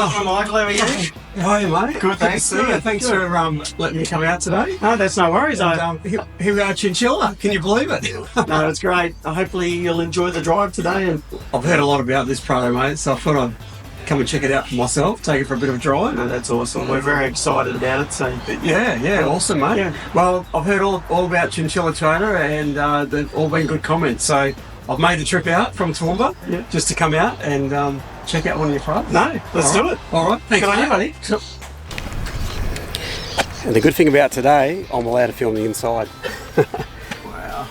Hi, Michael. How are you? Hi, mate. Good, thanks. Thanks for letting me come out today. No, that's no worries. And, here we are, Chinchilla. Can you believe it? No, it's great. Hopefully you'll enjoy the drive today. And I've heard a lot about this Prado, mate, so I thought I'd come and check it out for myself, take it for a bit of a drive. no, that's awesome. We're very excited about it. So Yeah, awesome, mate. Yeah. Well, I've heard all about Chinchilla Toyota, and they've all been good comments. So I've made the trip out from Toowoomba just to come out and check out one of your Prados. No, let's do it. All right, thanks. Good on you, buddy. Sure. And the good thing about today, I'm allowed to film the inside. Wow.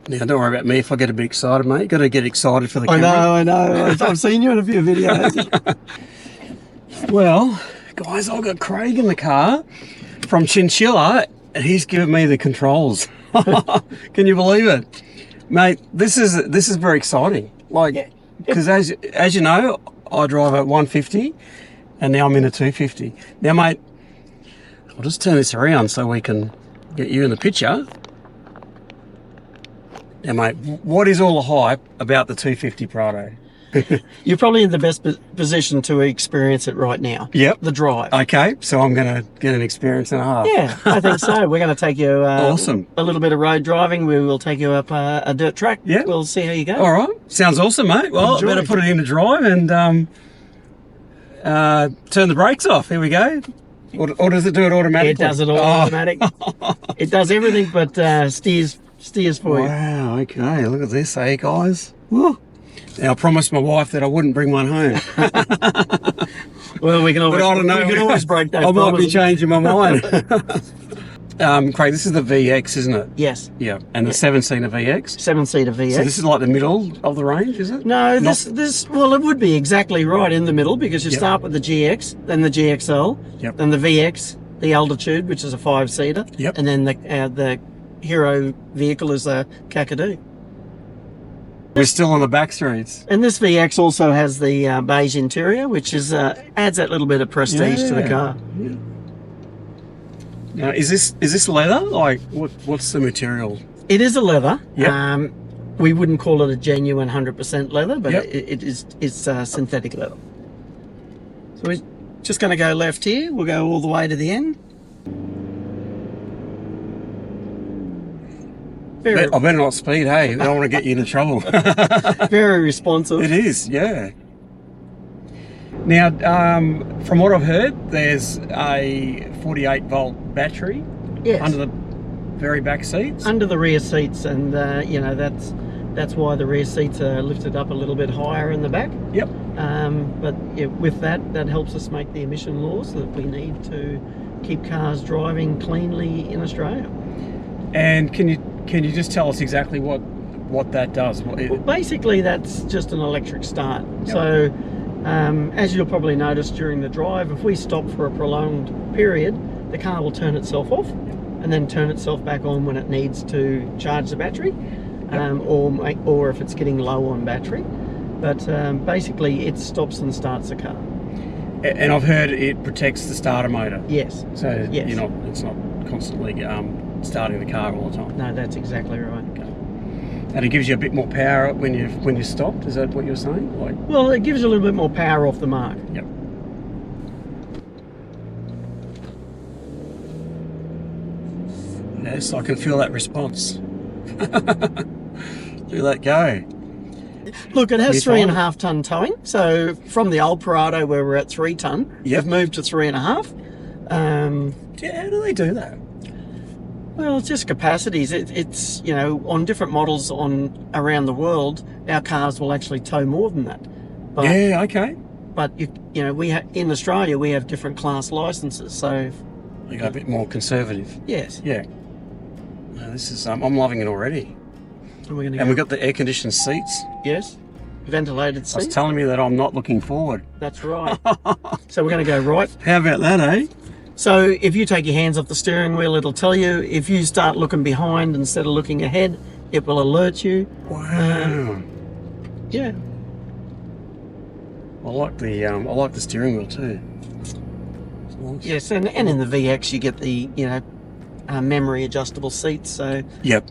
Now, don't worry about me if I get a bit excited, mate. Got to get excited for the camera. I know. I've seen you in a few videos. Well, guys, I've got Craig in the car from Chinchilla, and he's given me the controls. Can you believe it, mate? This is very exciting. Like, because as you know, I drive at 150, and now I'm in a 250. Now, mate, I'll just turn this around so we can get you in the picture. Now, mate, what is all the hype about the 250 Prado? You're probably in the best position to experience it right now. Yep. The drive. Okay, so I'm going to get an experience and a half. Yeah, I think so. We're going to take you Awesome. A little bit of road driving. We will take you up a dirt track. Yeah. We'll see how you go. All right. Sounds awesome, mate. Well, Enjoy. I better put it into drive and turn the brakes off. Here we go. Or does it do it automatically? It does it all automatic. It does everything but steers for you. Wow, okay. Look at this, eh, guys? Woo. Now, I promised my wife that I wouldn't bring one home. Well, we can always, But I don't know. we can always break those I might be promises. changing my mind. Craig, this is the VX, isn't it? Yes. Yeah. And the 7-seater VX? 7-seater VX. So this is like the middle of the range, is it? No, Not- this well, it would be exactly right in the middle because you start with the GX, then the GXL, Yep. then the VX, the Altitude, which is a 5-seater, Yep. and then the hero vehicle is a Kakadu. We're still on the back streets. And this VX also has the beige interior, which is adds that little bit of prestige to the Yeah. car. Yeah. Now, is this leather? Like, what's the material? It is a leather. Yep. We wouldn't call it a genuine 100% leather, but Yep. it's synthetic leather. So we're just going to go left here. We'll go all the way to the end. Very, I better not speed, hey? I don't want to get you into trouble. very responsive. It is, yeah. Now, from what I've heard, there's a 48-volt battery Yes. under the very back seats. Under the rear seats, and you know, that's why the rear seats are lifted up a little bit higher in the back. Yep. But yeah, with that helps us make the emission laws that we need to keep cars driving cleanly in Australia. And can you just tell us exactly what that does? Well, basically, that's just an electric start. Yep. So, as you'll probably notice during the drive, if we stop for a prolonged period, the car will turn itself off and then turn itself back on when it needs to charge the battery, or if it's getting low on battery. But basically, it stops and starts the car. And I've heard it protects the starter motor. Yes. So Yes. it's not constantly starting the car all the time. No, that's exactly right. And it gives you a bit more power when you're stopped. Is that what you're saying? Like, Well, it gives you a little bit more power off the mark. yep. Yes, I can feel that response. Do that go. Look, it has You 3.5 ton towing. So from the old Prado where we're at 3 ton, Yep. we've moved to 3.5. Yeah, how do they do that? Well, it's just capacities. It's you know, on different models around the world, our cars will actually tow more than that. But Yeah, okay. but you know, in Australia we have different class licenses. So They go a bit more conservative. yes, Yeah. No, this is I'm loving it already. and we're going to And we've got the air-conditioned seats. yes, ventilated That's seats. telling me that I'm not looking forward. That's right. So we're going to go right. How about that, eh? So if you take your hands off the steering wheel, it'll tell you. If you start looking behind instead of looking ahead, it will alert you. Wow. Yeah. I like the steering wheel too. It's nice. Yes, and in the VX you get the memory adjustable seats. So Yep.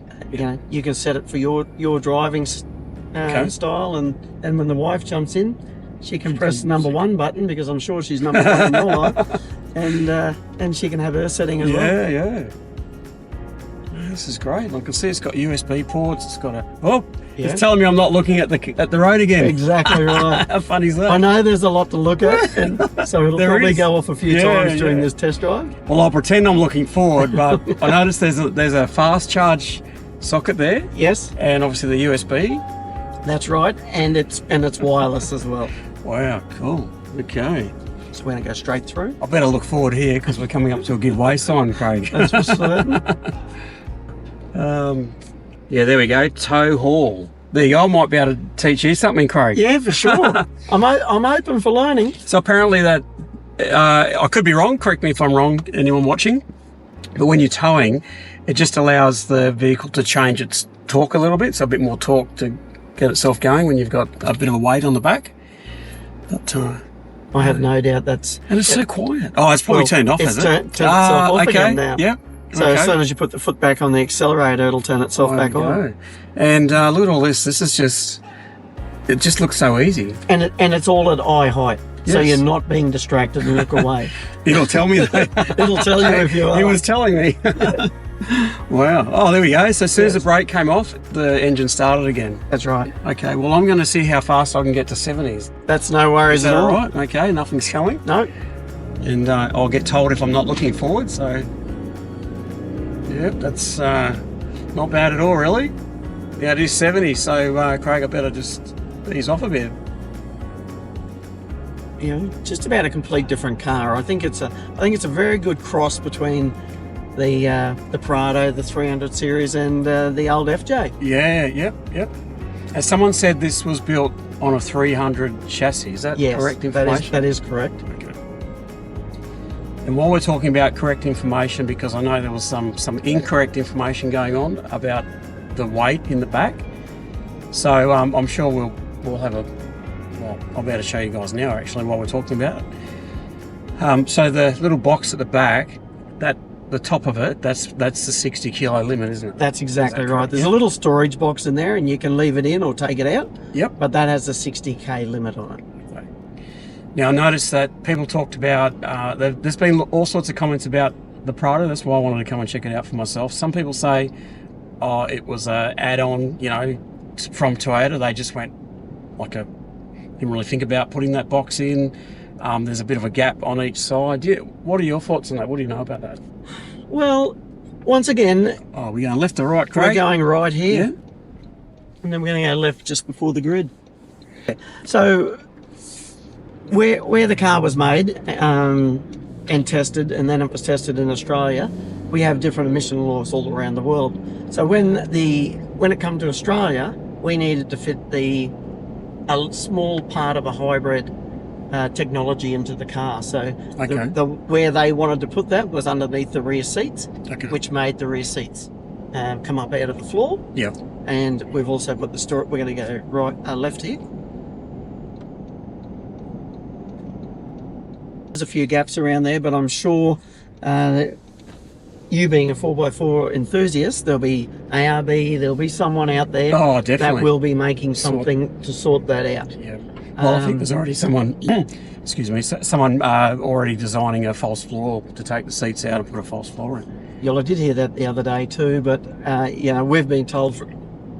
you can set it for your driving Okay. style, and when the wife jumps in, she can press number 1 button, because I'm sure she's number 1 in your life, and she can have her setting as well. Yeah, yeah. This is great. I can see it's got USB ports. It's got Yeah. It's telling me I'm not looking at the road again. Exactly right. How funny is that? I know there's a lot to look at, and so it'll There probably is. go off a few Yeah, times during yeah. this test drive. Well, I'll pretend I'm looking forward, but I noticed there's a fast charge socket there, Yes, and obviously the USB. that's right, and it's wireless as well. Wow, cool. Okay. So we're going to go straight through. I better look forward here because we're coming up to a giveaway sign, Craig. That's for certain. Yeah, there we go. Tow haul. There you go. I might be able to teach you something, Craig. Yeah, for sure. I'm open for learning. So apparently that, I could be wrong, correct me if I'm wrong, anyone watching, but when you're towing, it just allows the vehicle to change its torque a little bit, so a bit more torque to get itself going when you've got a bit of a weight on the back. But, I have no doubt that's. and it's so quiet. Oh, it's probably turned off, it's has it? turned itself off again now. Yeah. So okay. as soon as you put the foot back on the accelerator, it'll turn itself There back we on. go. And look at all this. This is just, it just looks so easy. And it's all at eye height, so Yes. you're not being distracted and look away. It'll tell me that. It'll tell you if you are. He was telling me. Wow. Oh, there we go. So as soon as the brake came off, the engine started again. That's right. Okay, well, I'm going to see how fast I can get to 70s. That's no worries Is that at all all. right? Okay, nothing's showing. No. And I'll get told if I'm not looking forward, so... Yep, that's not bad at all, really. Yeah, it is 70, so Craig, I better just ease off a bit. You know, just about a complete different car. I think it's a very good cross between the Prado, the 300 series, and the old FJ. Yeah, yep. As someone said, this was built on a 300 chassis. Is that Yes, correct information? that is correct. Okay. And while we're talking about correct information, because I know there was some incorrect information going on about the weight in the back, so I'm sure we'll have a. Well, I'll be able to show you guys now actually while we're talking about it. So the little box at the back, the top of it, that's the 60 kilo limit, isn't it? That's exactly Is that right. correct? There's a little storage box in there, and you can leave it in or take it out. Yep. But that has a 60k limit on it. Now I noticed that people talked about, there's been all sorts of comments about the Prado. That's why I wanted to come and check it out for myself. Some people say, oh, it was a add-on, from Toyota. They just went didn't really think about putting that box in. there's a bit of a gap on each side. What are your thoughts on that? What do you know about that? Well, once again, Oh, we're going left to right, Craig? we're going right here. Yeah. And then we're going to go left just before the grid. So where the car was made and tested, and then it was tested in Australia, we have different emission laws all around the world. So when it come to Australia, we needed to fit a small part of a hybrid technology into the car. So Okay. where they wanted to put that was underneath the rear seats, Okay. which made the rear seats come up out of the floor. Yeah. And we've also got the store. We're going to go left here. There's a few gaps around there, but I'm sure you being a 4x4 enthusiast, there'll be ARB, there'll be someone out there Oh, definitely. that will be making something to sort that out. Yeah. Well, I think there's already someone, excuse me, someone already designing a false floor to take the seats out and put a false floor in. Yeah, well, I did hear that the other day too, but we've been told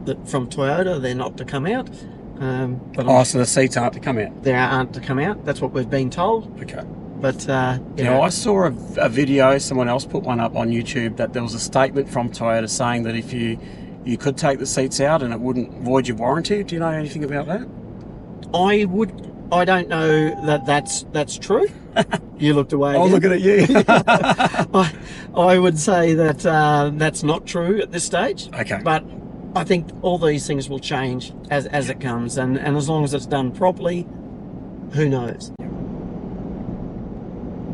that from Toyota they're not to come out. But So the seats aren't to come out? they aren't to come out. That's what we've been told. Okay. But I saw a video, someone else put one up on YouTube, that there was a statement from Toyota saying that if you could take the seats out and it wouldn't void your warranty. Do you know anything about that? I don't know that's true. You looked away. Oh, again. looking at you. I would say that that's not true at this stage. Okay. But I think all these things will change as it comes, and as long as it's done properly, who knows?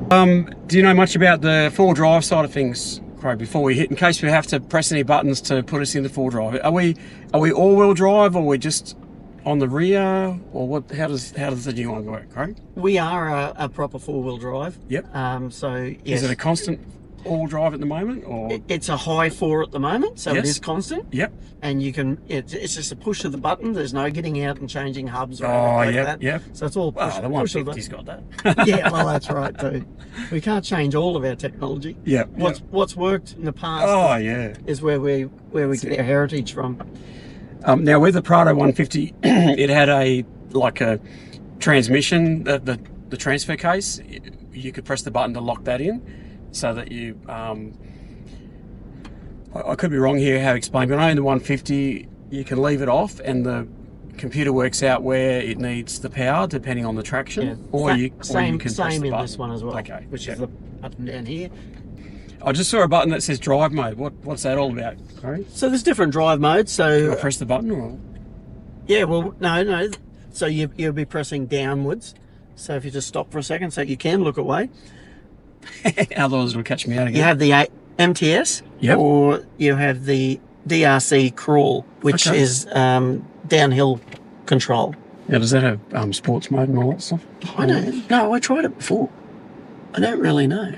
Do you know much about the four drive side of things, Craig? Before we hit, in case we have to press any buttons to put us into four drive, are we all-wheel drive, or are we just on the rear, or what? How does the new one work, Craig? We are a proper four-wheel drive. Yep. So yes. Is it a constant all drive at the moment, or? It's a high 4 at the moment, so Yes. it is constant. Yep. And you can, it's just a push of the button. There's no getting out and changing hubs or anything Oh, like yep, that. yep. So it's all push, Oh, the push of the 150's got that. Yeah, well, that's right too. We can't change all of our technology. Yeah. What's worked in the past Oh, yeah. is where we get our heritage from. Now with the Prado 150, it had a transmission, the transfer case. You could press the button to lock that in, so that you. I could be wrong here how to explain, but I know in the 150 you can leave it off, and the computer works out where it needs the power depending on the traction. Yeah. Or you same can press the in button. this one as well. Okay. Which yeah. is the button down here. I just saw a button that says drive mode. What's that all about? Sorry. So there's different drive modes. So I press the button, or? yeah, well, no. So you'll be pressing downwards. So if you just stop for a second, so you can look away. Otherwise it'll catch me out again. You have the MTS, Yep. or you have the DRC crawl, which Okay. is downhill control. Yeah, does that have sports mode and all that stuff? I don't know. I tried it before. I don't really know.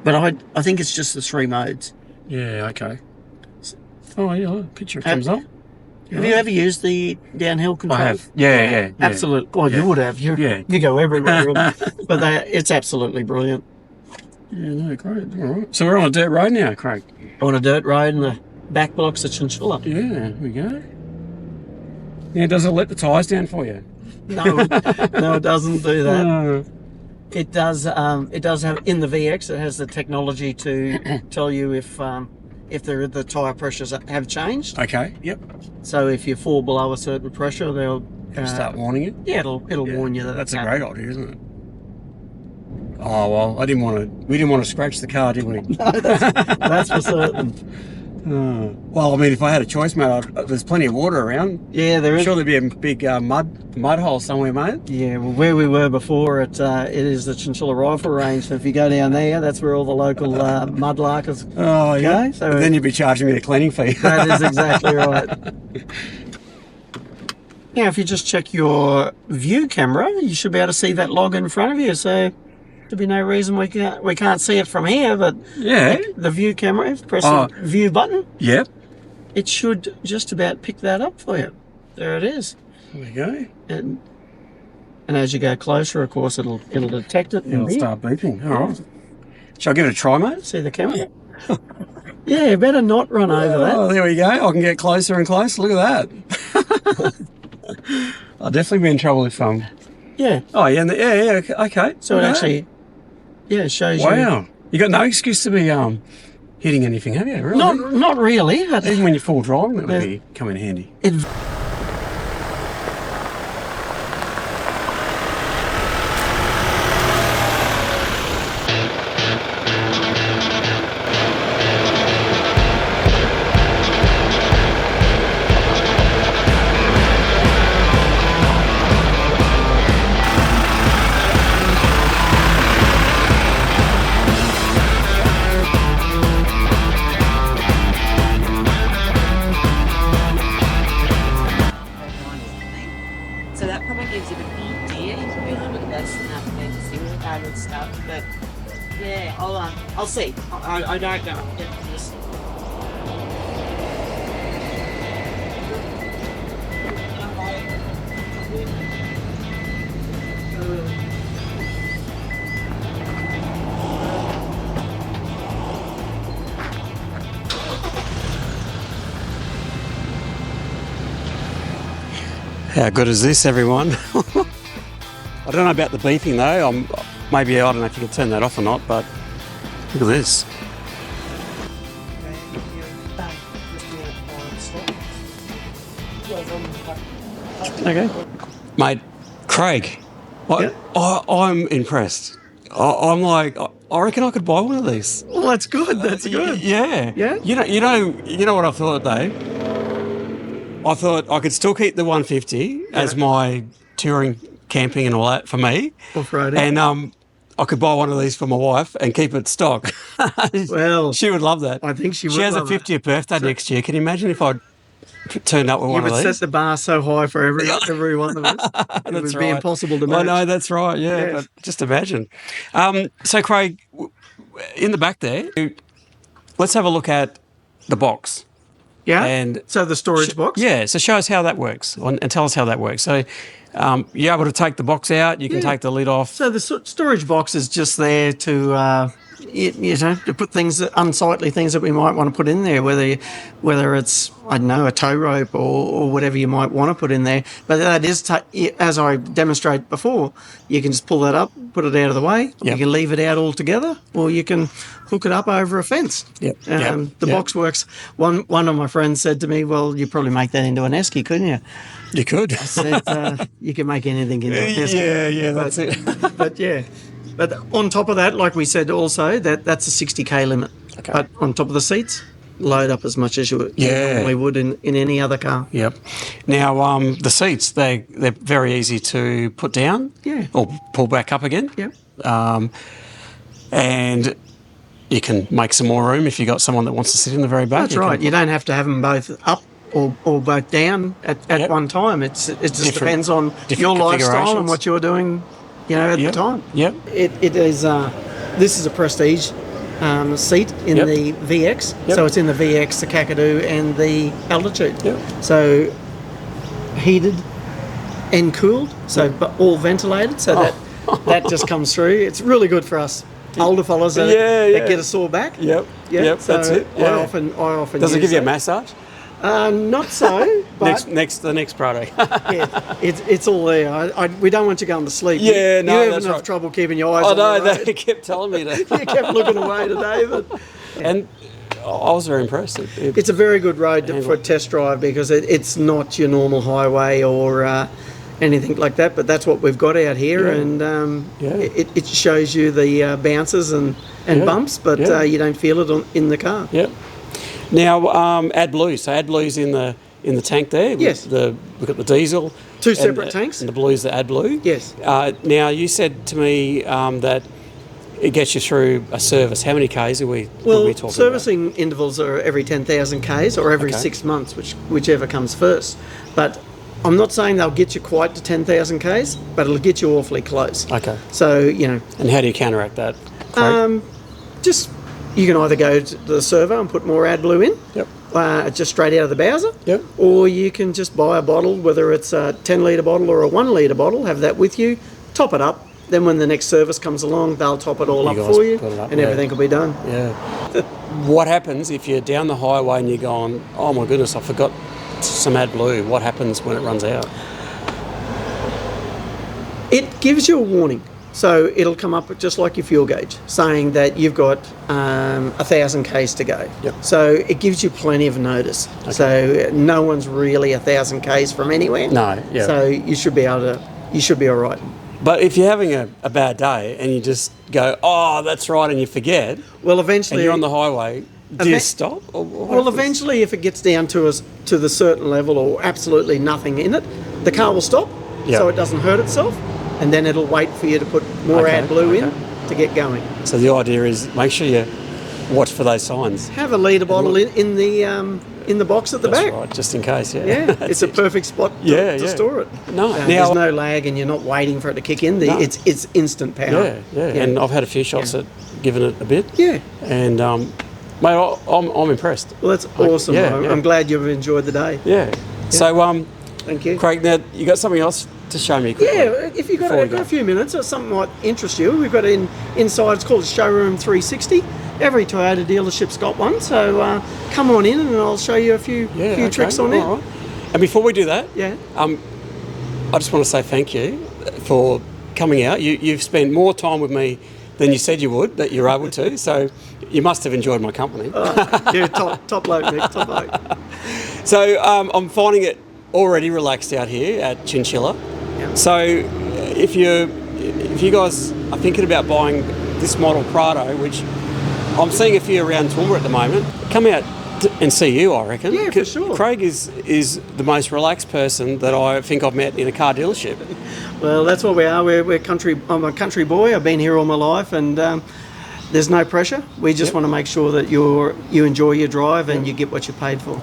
But I think it's just the 3 modes. Yeah, okay. Oh, yeah, look, picture comes up. Have you ever used the downhill control? I have. Yeah. Absolutely. Well, Yeah. you would have. Yeah. You go everywhere. But it's absolutely brilliant. Yeah, no, great. All right. So we're on a dirt road now, Craig. On a dirt road in the back blocks of Chinchilla. Yeah, there we go. Yeah, does it let the tyres down for you? No, it doesn't do that. No. It does have, in the VX, it has the technology to tell you if the tyre pressures have changed. Okay, yep. So if you fall below a certain pressure, they'll Start warning you. Yeah, it'll warn you that That's it's a great idea, isn't it? Oh, well, we didn't want to scratch the car, did we? No, that's for certain. Well, I mean, if I had a choice, mate, there's plenty of water around. Yeah, there I'm is. sure there'd be a big mud hole somewhere, mate. Yeah, well, where we were before, it is the Chinchilla Rifle Range. So if you go down there, that's where all the local mudlarkers Oh, yeah. go. So But then you'd be charging me a cleaning fee. that is exactly right. Now, if you just check your view camera, you should be able to see that log in front of you. So there'd be no reason we can't see it from here. But Yeah. the view camera, if you press the view button, Yep. it should just about pick that up for you. There it is. There we go. And as you go closer, of course, it'll detect it. It'll start beeping. All right. Shall I give it a try, mate? See the camera? Yeah, better not run over that. Oh, there we go. I can get closer and closer. Look at that. I'll definitely be in trouble if Yeah. Oh, yeah, okay. So it actually, shows you. Wow. You got no excuse to be hitting anything, have you? Really? Not really. But even when you're full driving, that would come in handy. So that probably gives it a good idea. You can be a little bit less than that for the single cable stuff. But yeah, I'll see. I don't know. I'll get to this. How good is this, everyone? I don't know about the beeping though. Maybe, I don't know if you can turn that off or not, but look at this. Okay. Mate, Craig, Yeah. I'm impressed. I'm like, I reckon I could buy one of these. Well, that's good. That's good. Yeah. Yeah? You know what I thought though? I thought I could still keep the 150 as my touring, camping and all that for me. Off-roading. And I could buy one of these for my wife and keep it stock. Well, she would love that. I think she would. She has a love it. 50th birthday next year. Can you imagine if I turned up with You one would of set these? the bar so high for every one of us. It would be impossible to match. I know, that's right, yeah. Yes. But just imagine. So, Craig, in the back there, let's have a look at the box. Yeah. And so the storage box. Yeah, so show us how that works and tell us how that works. So you're able to take the box out, you can take the lid off. So the storage box is just there to, to put things, unsightly things that we might want to put in there, whether it's, I don't know, a tow rope or whatever you might want to put in there. But that is, as I demonstrated before, you can just pull that up, put it out of the way. Yep. You can leave it out altogether, or you can hook it up over a fence. Yep. The box works. One of my friends said to me, well, you probably make that into an esky, couldn't you? You could. I said, you can make anything into an esky. Yeah, that's it. But yeah. But on top of that, like we said also, that's a 60k limit. Okay. But on top of the seats, load up as much as you normally would in any other car. Yep. Now, the seats, they're very easy to put down. Yeah. Or pull back up again. Yep. And you can make some more room if you've got someone that wants to sit in the very back. That's right. You don't have to have them both up or both down at one time. It just depends on your lifestyle and what you're doing, at the time. Yep. It is. This is a Prestige seat in the VX. Yep. So it's in the VX, the Kakadu, and the Altitude. Yep. So heated and cooled, but all ventilated, so that just comes through. It's really good for us older fellas that get a sore back. Yep. Yeah, Yep. so that's it. Yeah. I often Does it use give you a that. massage? Not so, but The next Prado. it's all there. We don't want you going to sleep. Yeah, no, you have that's enough right. trouble keeping your eyes I on the know, road. they kept telling me that. You kept looking away today, but And I was very impressed. it's a very good road for a test drive because it's not your normal highway or anything like that. But that's what we've got out here, and it shows you the bounces and bumps, but you don't feel it in the car. Yep. Now, AdBlue. So AdBlue's in the tank there. Yes. We've got the diesel. Two separate tanks. And the blue's the AdBlue. Yes. Now, you said to me that it gets you through a service. How many Ks are we talking servicing intervals are every 10,000 Ks or every 6 months, whichever comes first. But I'm not saying they'll get you quite to 10,000 Ks, but it'll get you awfully close. Okay. So, And how do you counteract that, Craig? just you can either go to the servo and put more AdBlue in, just straight out of the Bowser, or you can just buy a bottle, whether it's a 10 litre bottle or a 1 litre bottle, have that with you, top it up. Then when the next service comes along, they'll top it all up for you, and everything will be done. Yeah. What happens if you're down the highway and you're going, oh my goodness, I forgot some AdBlue? What happens when it runs out? It gives you a warning. So it'll come up just like your fuel gauge, saying that you've got 1,000 k's to go. Yep. So it gives you plenty of notice. Okay. So no one's really 1,000 k's from anywhere. No, yeah. So you should be able to. You should be all right. But if you're having a bad day and you just go, oh, that's right, and you forget, Well, eventually and you're on the highway, do you stop? Or what Well, happens? eventually, if it gets down to the certain level or absolutely nothing in it, the car will stop, Yeah. so it doesn't hurt itself, and then it'll wait for you to put more Okay, AdBlue in okay. to get going. So the idea is make sure you watch for those signs. Have a litre bottle in the box at the That's back. right, just in case, yeah. Yeah, That's it's a it. perfect spot to store it. No, There's no lag, and you're not waiting for it to kick in. No. It's instant power. Yeah, and I've had a few shots at giving it a bit. Yeah. And, mate, I'm impressed. Well, that's awesome. yeah, I'm glad you've enjoyed the day. Yeah. So, Thank you. Craig, now you got something else to show me quickly? Yeah, if you've Before we got go. a few minutes or something might interest you, we've got it inside. It's called Showroom 360. Every Toyota dealership's got one, so come on in and I'll show you a few okay, tricks on it. all right. And before we do that, Yeah. I just want to say thank you for coming out. You've spent more time with me than you said you would, that you're able to, so you must have enjoyed my company. Yeah, top bloke, Mick, top bloke. So I'm finding it already relaxed out here at Chinchilla. Yeah. So if you guys are thinking about buying this model Prado, which I'm seeing a few around Toowoomba at the moment, come out and see you, I reckon. Yeah, for sure. Craig is the most relaxed person that I think I've met in a car dealership. Well, that's what we are. We're country. I'm a country boy. I've been here all my life, and there's no pressure. We just want to make sure that you enjoy your drive and you get what you paid for.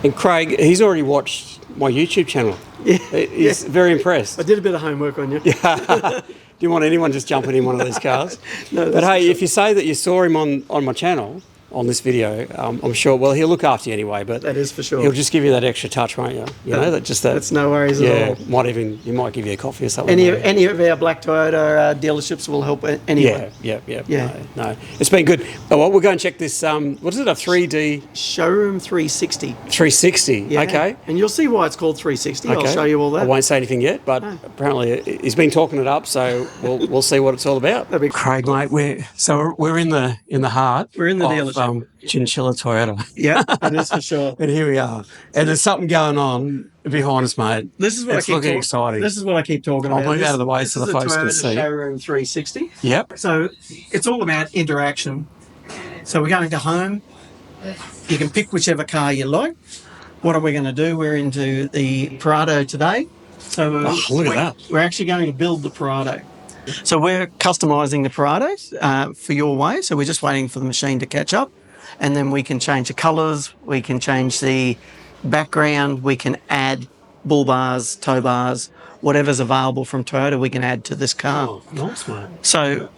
And Craig, he's already watched my YouTube channel. Yeah, He's very impressed. I did a bit of homework on you. Do you want anyone just jumping in one of these cars? No, but that's hey, if you say that you saw him on my channel, on this video, I'm sure, well, he'll look after you anyway, but That is for sure. he'll just give you that extra touch, won't you? You know, That's no worries at all. you might give you a coffee or something. Any of our Black Toyota dealerships will help anyway. Yeah. No, it's been good. Oh, well, we'll go and check this, what is it, a 3D Showroom 360. 360, Yeah. okay. And you'll see why it's called 360. I'll show you all that. I won't say anything yet, but apparently he's been talking it up, so we'll see what it's all about. That'd be Craig, mate, we're in the heart. We're in the of, dealership. Chinchilla Toyota. Yeah, that is for sure. And here we are. And there's something going on behind us, mate. This is what It's I keep looking exciting. This is what I keep talking I'll about. move out of the way so the folks can This is see. a Toyota Showroom 360. Yep. So it's all about interaction. So we're going to home. You can pick whichever car you like. What are we going to do? We're into the Prado today. So look at that. We're actually going to build the Prado. So we're customising the Prados for your way. So we're just waiting for the machine to catch up. And then we can change the colours, we can change the background, we can add bull bars, tow bars, whatever's available from Toyota we can add to this car. Oh, nice, mate. So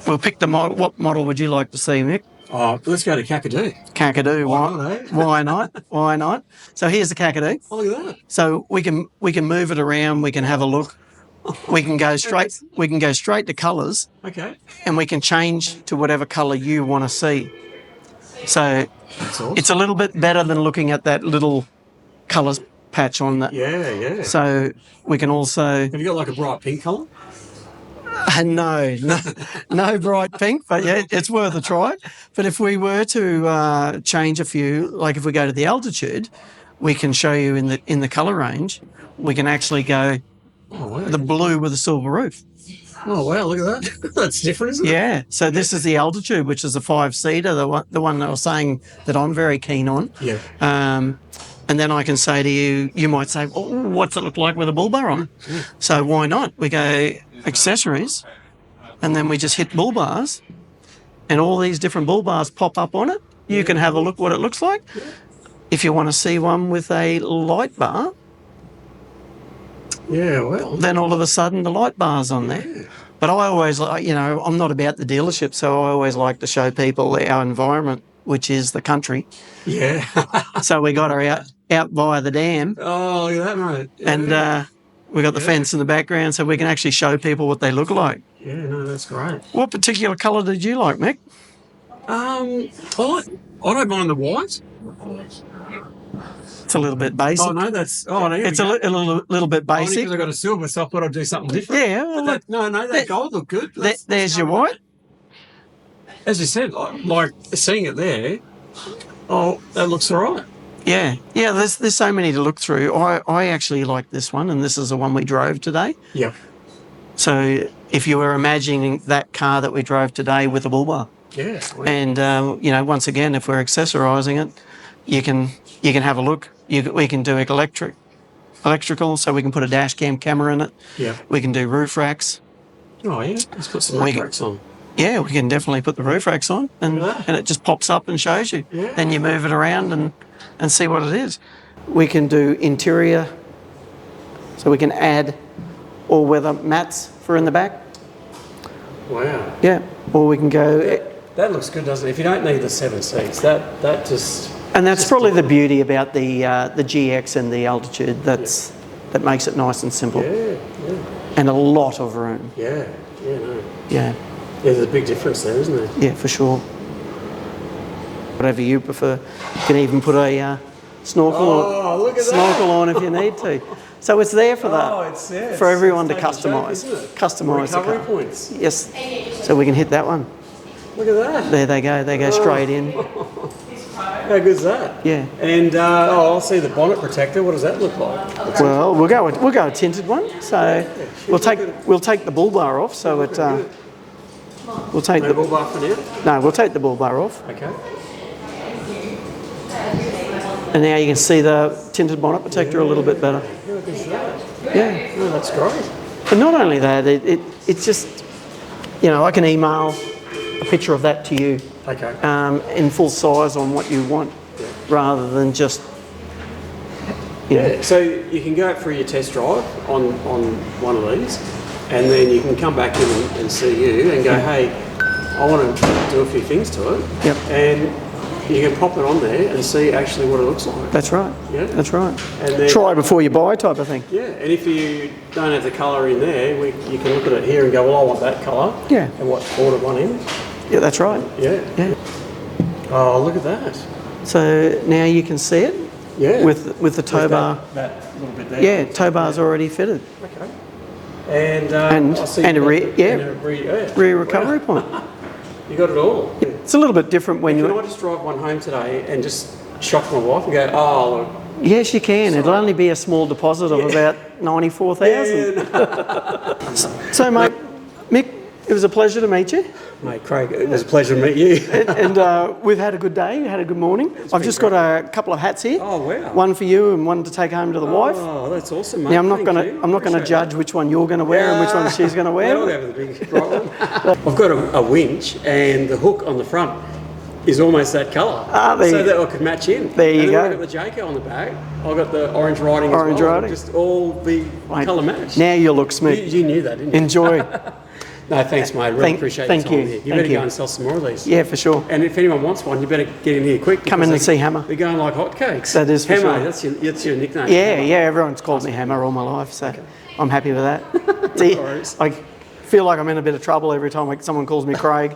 we'll pick the model. What model would you like to see, Mick? Oh, let's go to Kakadu. Kakadu. Why not, eh? Why not? Why not? So here's the Kakadu. Oh, look at that. So we can move it around, we can have a look. We can go straight to colours, Okay. and we can change to whatever colour you want to see. So That's awesome. it's a little bit better than looking at that little colours patch on that. Yeah. So we can also Have you got like a bright pink colour? no bright pink, but yeah, it's worth a try. But if we were to change a few, like if we go to the altitude, we can show you in the colour range. We can actually go the blue with a silver roof. Oh, wow, look at that. That's different, isn't it? Yeah. So this is the altitude, which is a 5-seater, the one that I was saying that I'm very keen on. Yeah. And then I can say to you, you might say, oh, what's it look like with a bull bar on? So why not? We go accessories, and then we just hit bull bars, and all these different bull bars pop up on it. You can have a look what it looks like. If you want to see one with a light bar, Yeah, well. then all of a sudden the light bar's on there. But I always, I'm not about the dealership, so I always like to show people our environment, which is the country. Yeah. So we got her out via the dam, Oh, look at that, mate. Yeah. and we got the fence in the background, so we can actually show people what they look like. Yeah, no, that's great. What particular colour did you like, Mick? I don't mind the white. It's a little bit basic. Oh no, that's no. It's a little bit basic. Because I got a silver, so I thought I'd do something different. Yeah, well, But that gold looked good. there's your white. As you said, like seeing it there. Oh, that looks all right. Yeah. There's so many to look through. I actually like this one, and this is the one we drove today. Yeah. So if you were imagining that car that we drove today with a bull bar, Yeah. and once again, if we're accessorising it, you can have a look. We can do electrical, so we can put a dash cam camera in it. Yeah. We can do roof racks. Oh yeah. Let's put some roof racks on. Yeah, we can definitely put the roof racks on, and it just pops up and shows you. Yeah. Then you move it around and see what it is. We can do interior, so we can add all-weather mats for in the back. Wow. Yeah, or we can go. That looks good, doesn't it? If you don't need the 7 seats, that just. And that's probably the beauty about the GX and the Altitude. That makes it nice and simple. Yeah. And a lot of room. Yeah. No. Yeah. Yeah, there's a big difference there, isn't there? Yeah, for sure. Whatever you prefer. You can even put a snorkel on if you need to. So it's there for that. Oh, it's there. For everyone to It's taking a joke, customise. isn't it? Customise the Recovery car. points. Yes. So we can hit that one. Look at that. There they go. They go straight in. How good's that? Yeah. And I'll see the bonnet protector. What does that look like? Well, we'll go a tinted one. So we'll take the bull bar off. So it we'll take No bull bar for now? No, we'll take the bull bar off. Okay. And now you can see the tinted bonnet protector a little bit better. How good's that? Yeah. Oh, that's great. But not only that, it's just, I can email a picture of that to you Okay. in full size on what you want, rather than just, Yeah. So you can go for your test drive on one of these, and then you can come back in and see you and go, hey, I want to do a few things to it. Yep. And you can pop it on there and see actually what it looks like. That's right. Yeah. That's right. And then, Try before you buy type of thing. Yeah, and if you don't have the colour in there, you can look at it here and go, well, I want that colour. Yeah. And order one in. Yeah, that's right. Yeah. Yeah. Oh, look at that. So now you can see it. Yeah. With the tow bar. That little bit there. Yeah, tow bar's already fitted. Okay. And I see and a you've got- rear, and a rear, rear recovery point. You got it all. Yeah. It's a little bit different when Can you. I just drive one home today and just shock my wife and go, oh, look. Yes, you can. It'll only be a small deposit of about 94,000. So, mate, Mick, it was a pleasure to meet you. Mate, Craig, it was a pleasure to meet you. And we've had a good day, had a good morning. I've just got a couple of hats here. Oh, wow. One for you and one to take home to the wife. Oh, that's awesome, mate. Now I'm not Thank going you. to Appreciate judge which one you're going to wear and which one she's going to wear. I'll go with the big bright one. I've got a winch, and the hook on the front is almost that colour. So that I could match in. There you and go. Then I've got the Jayco on the back. I've got the orange writing as Orange well. writing. Just all be colour matched. Now you look smooth. You knew that, didn't you? Enjoy. No, thanks, mate. Really appreciate thank your time you. here. You Thank better you. go and sell some more of these. Yeah, for sure. And if anyone wants one, you better get in here quick. Come in and see Hammer. They're going like hotcakes. That is for Hammer, sure. that's your nickname. Yeah, everyone's called me Hammer all my life, so I'm happy with that. See, worries. I feel like I'm in a bit of trouble every time someone calls me Craig.